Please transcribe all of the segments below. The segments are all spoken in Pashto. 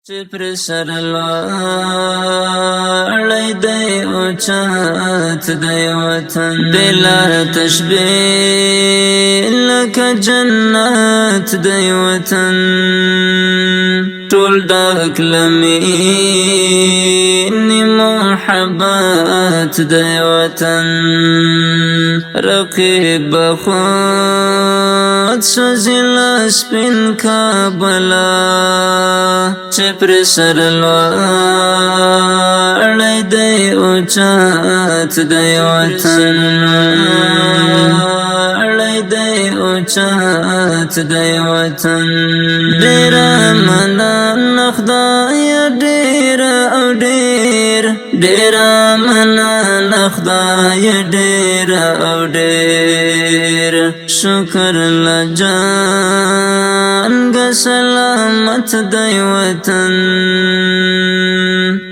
چې پر سر لوړی دی اوچات دی وطن بلا تشبیه لکه جنت دی وطن ټول ډک لمینې محبت دی وطن رقیب خود سوزی لسپین کابلا چې پر سر لوړی دی اوچات دی وطن اوچات دی وطن ډیره مننه خدای ډیره او ډیره مننه خدای ډیره او ډیر شکر لجانګ سلامت دی وطن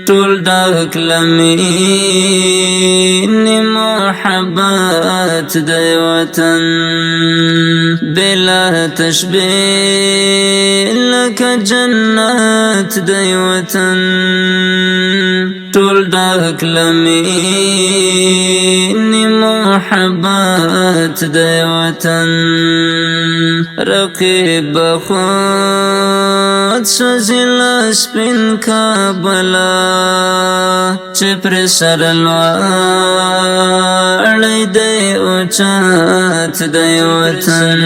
ټول ډک لمینې محبت دی وطن بلا تشبیه لکه جنت دی وطن ټول ډک لمینې محبت دی وطن رقیب خود سوزی لسپین کابلا چې پر سر لوړی دی اوچات دی وطن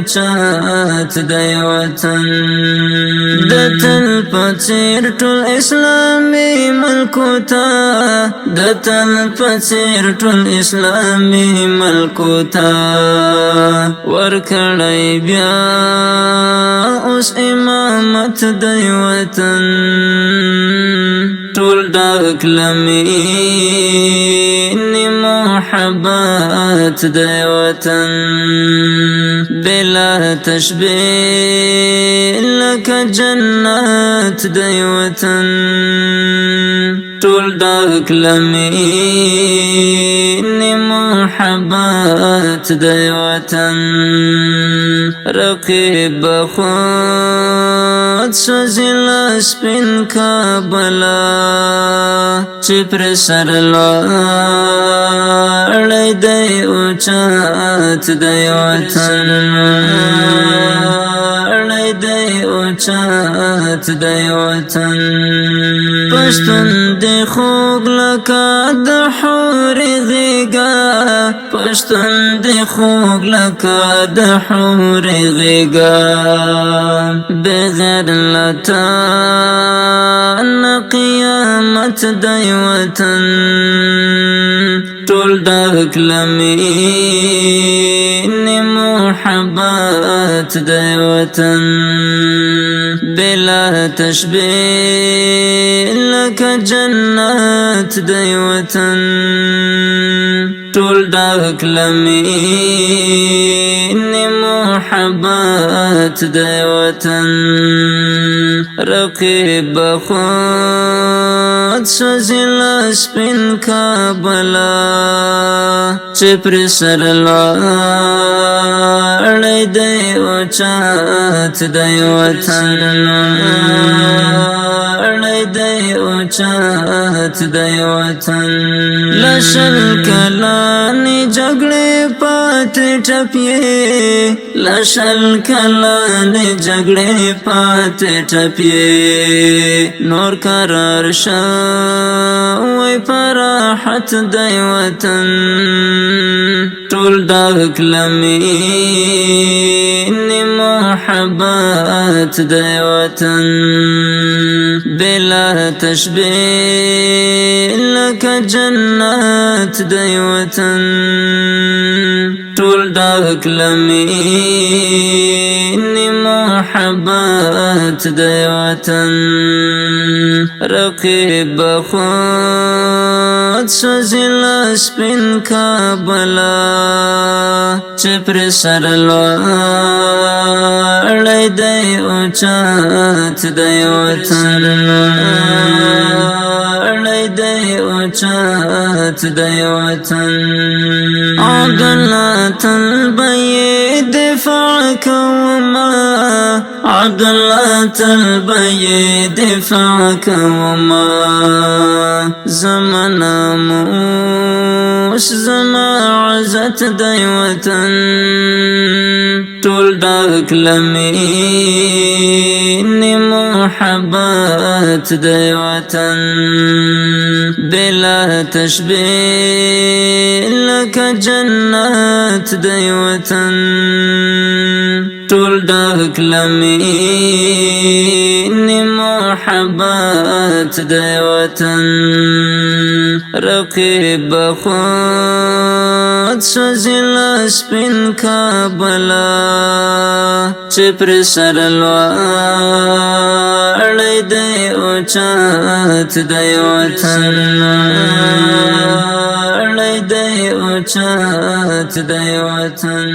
اوچات دی وطن د تل په څېر ټول اسلامي ملکو ته د تل په څېر ټول اسلامي ملکو ته ورکړی بیا اوس امامت دی وطن ټول ډک لمینې محبت دی وطن بلا تشبیه لکه جنت دی وطن ټول ډک لمینې محبت دی وطن رقیب خود سوزی لسپین کابلا چې پر سر لوړی دی اوچات دی وطن اوچات دی وطن پښتون دی خوږ لکه د حورې غېږه پښتون دی خوږ لکه د حورې غېږه بغیر له تا نه قیامت دی وطن ټول ډک لمینې محبت دی وطن بلا تشبیه لکه جنت دی وطن ټول ډک لمینې محبت دی وطن رقیب خود سوزی لسپین کابلا چې پر سر لوړی دی اوچات دی وطن اوچات دی وطن لشل کلانی جګړې پاتې ټپیې لشل کلانی جګړې پاتې ټپیې نور قرار شوی پراحت دی وطن ټول ډک لمینې محبت دی وطن بلا تشبیه لکه جنت دی وطن ټول ډک لمینې محبت دی وطن رقیب خود سوزی لسپین کابلا چې پر سر لوړی دی اوچات دی وطن اوچات دی وطن عدالت البی دفاع کوما عبدالله تلبي دفاعك وما زمنا موش زما عزت دی وطن طول ډاک لمینی محبت دی وطن بلا تشبیه لك جنات دی وطن طول ډاک لمینی محبت دی وطن رقیب خود سوزی سپین کابلا چه پر سر الواری دی اوچات دی وطن دی اوچات دی وطن